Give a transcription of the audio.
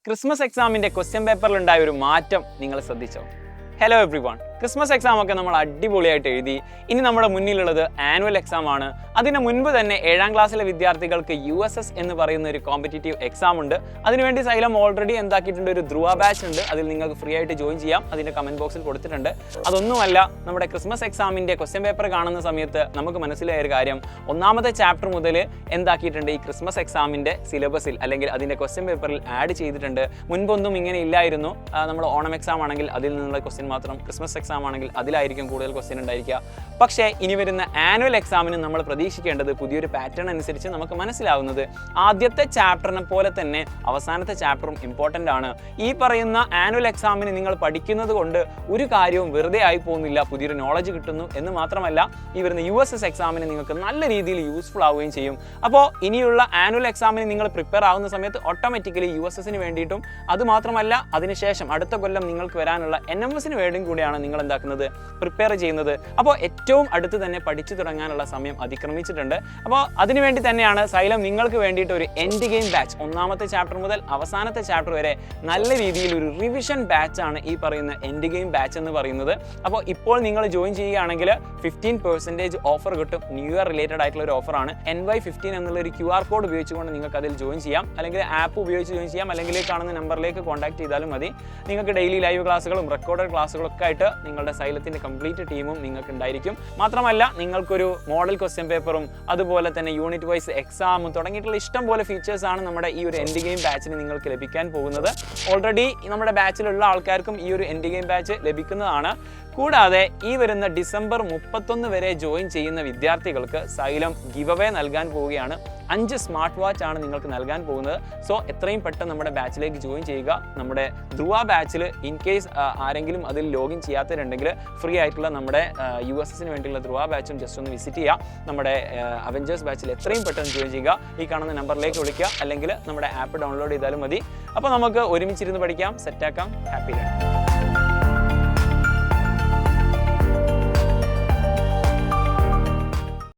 Christmas എക്സാമിൻ്റെ question പേപ്പറിലുണ്ടായ ഒരു മാറ്റം നിങ്ങൾ ശ്രദ്ധിച്ചോ? Hello every one, Christmas exam ഒക്കെ നമ്മൾ അടിപൊളിയായിട്ട് എഴുതി. ഇനി നമ്മുടെ മുന്നിലുള്ളത് ആനുവൽ എക്സാം ആണ്. അതിന് മുൻപ് തന്നെ 7ാം ക്ലാസ്സിലെ വിദ്യാർത്ഥികൾക്ക് USS എന്ന് പറയുന്ന ഒരു കോമ്പറ്റീറ്റീവ് എക്സാം ഉണ്ട്. അതിനുവേണ്ടി സൈലം ഓൾറെഡി എന്താക്കിയിട്ടുണ്ട്, ഒരു ധ്രുവ ബാച്ച് ഉണ്ട്. അതിൽ നിങ്ങൾക്ക് ഫ്രീ ആയിട്ട് ജോയിൻ ചെയ്യാം. അതിൻ്റെ കമൻറ്റ് ബോക്സിൽ കൊടുത്തിട്ടുണ്ട്. അതൊന്നുമല്ല, നമ്മുടെ ക്രിസ്മസ് എക്സാമിൻ്റെ ക്വസ്റ്റ്യൻ പേപ്പർ കാണുന്ന സമയത്ത് നമുക്ക് മനസ്സിലായ ഒരു കാര്യം, ഒന്നാമത്തെ ചാപ്റ്റർ മുതൽ എന്താക്കിയിട്ടുണ്ട്, ഈ ക്രിസ്മസ് എക്സാമിൻ്റെ സിലബസിൽ അല്ലെങ്കിൽ അതിൻ്റെ ക്വസ്റ്റ്യൻ പേപ്പറിൽ ആഡ് ചെയ്തിട്ടുണ്ട്. മുൻപൊന്നും ഇങ്ങനെ ഇല്ലായിരുന്നു. നമ്മൾ ഓണം എക്സാം ആണെങ്കിൽ അതിൽ നിന്നുള്ള ക്വസ്റ്റ്യൻ മാത്രം, ക്രിസ്മസ് എക്സാം ആണെങ്കിൽ അതിലായിരിക്കും കൂടുതൽ ക്വസ്റ്റ്യൻ ഉണ്ടായിരിക്കുക. പക്ഷേ ഇനി വരുന്ന ആനുവൽ എക്സാമിന് നമ്മൾ പ്രതീക്ഷിക്കേണ്ടത് പുതിയൊരു പാറ്റേൺ അനുസരിച്ച് നമുക്ക് മനസ്സിലാവുന്നത്, ആദ്യത്തെ ചാപ്റ്ററിനെ പോലെ തന്നെ അവസാനത്തെ ചാപ്റ്ററും ഇമ്പോർട്ടൻ്റ് ആണ്. ഈ പറയുന്ന ആനുവൽ എക്സാമിന് നിങ്ങൾ പഠിക്കുന്നത് കൊണ്ട് ഒരു കാര്യവും വെറുതെ ആയി പോകുന്നില്ല, പുതിയൊരു നോളജ് കിട്ടുന്നു എന്ന് മാത്രമല്ല, ഈ വരുന്ന USS എക്സാമിന് നിങ്ങൾക്ക് നല്ല രീതിയിൽ യൂസ്ഫുൾ ആവുകയും ചെയ്യും. അപ്പോൾ ഇനിയുള്ള ആനുവൽ എക്സാമിന് നിങ്ങൾ പ്രിപ്പയർ ആവുന്ന സമയത്ത് ഓട്ടോമാറ്റിക്കലി USSന് വേണ്ടിയിട്ടും, അതുമാത്രമല്ല അതിനുശേഷം അടുത്ത കൊല്ലം നിങ്ങൾക്ക് വരാനുള്ള NMSന് വേണ്ടിയും കൂടിയാണ് നിങ്ങൾ എന്താക്കുന്നത്, പ്രിപ്പയർ ചെയ്യുന്നത്. അപ്പോൾ ഏറ്റവും അടുത്ത് തന്നെ പഠിച്ചു തുടങ്ങാനുള്ള സമയം അതിക്രമിച്ചിട്ടുണ്ട്. അപ്പോൾ അതിനുവേണ്ടി തന്നെയാണ് സൈലം നിങ്ങൾക്ക് വേണ്ടിയിട്ട് ഒരു എൻഡ് ഗെയിം ബാച്ച്, ഒന്നാമത്തെ ചാപ്റ്റർ മുതൽ അവസാനത്തെ ചാപ്റ്റർ വരെ നല്ല രീതിയിൽ ഒരു റിവിഷൻ ബാച്ചാണ് ഈ പറയുന്ന എൻഡ് ഗെയിം ബാച്ച് എന്ന് പറയുന്നത്. അപ്പോൾ ഇപ്പോൾ നിങ്ങൾ ജോയിൻ ചെയ്യുകയാണെങ്കിൽ 15% ഓഫർ കിട്ടും. ന്യൂ ഇയർ റിലേറ്റഡ് ആയിട്ടുള്ള ഒരു ഓഫറാണ്. NY15 എന്നുള്ള ഒരു QR കോഡ് ഉപയോഗിച്ചുകൊണ്ട് നിങ്ങൾക്ക് അതിൽ ജോയിൻ ചെയ്യാം. അല്ലെങ്കിൽ ആപ്പ് ഉപയോഗിച്ച് ജോയിൻ ചെയ്യാം. അല്ലെങ്കിൽ കാണുന്ന നമ്പറിലേക്ക് കോൺടാക്ട് ചെയ്താലും മതി. നിങ്ങൾക്ക് ഡെയിലി ലൈവ് ക്ലാസ്സുകളും റെക്കോർഡഡ് ക്ലാസ്സുകളൊക്കെ ആയിട്ട് നിങ്ങളുടെ സൈലത്തിൻ്റെ കംപ്ലീറ്റ് ടീമും നിങ്ങൾക്ക് ഉണ്ടായിരിക്കും. മാത്രമല്ല നിങ്ങൾക്കൊരു മോഡൽ ക്വസ്റ്റ്യൻ പേപ്പറും അതുപോലെ തന്നെ യൂണിറ്റ് വൈസ് എക്സാമും തുടങ്ങിയിട്ടുള്ള ഇഷ്ടം പോലെ ഫീച്ചേഴ്സാണ് നമ്മുടെ ഈ ഒരു എൻഡ് ഗെയിം ബാച്ചിന് നിങ്ങൾക്ക് ലഭിക്കാൻ പോകുന്നത്. ഓൾറെഡി നമ്മുടെ ബാച്ചിലുള്ള ആൾക്കാർക്കും ഈ ഒരു എൻഡ് ഗെയിം ബാച്ച് ലഭിക്കുന്നതാണ്. കൂടാതെ ഈ വരുന്ന ഡിസംബർ 31 വരെ ജോയിൻ ചെയ്യുന്ന വിദ്യാർത്ഥികൾക്ക് സൈലം ഗിവ് അവേ നൽകാൻ പോവുകയാണ്. 5 സ്മാർട്ട് വാച്ച് ആണ് നിങ്ങൾക്ക് നൽകാൻ പോകുന്നത്. സോ എത്രയും പെട്ടെന്ന് നമ്മുടെ ബാച്ചിലേക്ക് ജോയിൻ ചെയ്യുക. നമ്മുടെ ധ്രുവ ബാച്ചിൽ ഇൻ കേസ് ആരെങ്കിലും അതിൽ ലോഗിൻ ചെയ്യാത്തവരുണ്ടെങ്കിൽ ഫ്രീ ആയിട്ടുള്ള നമ്മുടെ USSന് വേണ്ടിയുള്ള ധ്രുവ ബാച്ചും ജസ്റ്റ് ഒന്ന് വിസിറ്റ് ചെയ്യുക. നമ്മുടെ അവഞ്ചേഴ്സ് ബാച്ചിൽ എത്രയും പെട്ടെന്ന് ജോയിൻ ചെയ്യുക. ഈ കാണുന്ന നമ്പറിലേക്ക് വിളിക്കുക, അല്ലെങ്കിൽ നമ്മുടെ ആപ്പ് ഡൗൺലോഡ് ചെയ്താലും മതി. അപ്പോൾ നമുക്ക് ഒരുമിച്ചിരുന്ന് പഠിക്കാം, സെറ്റാക്കാം. Happy learning.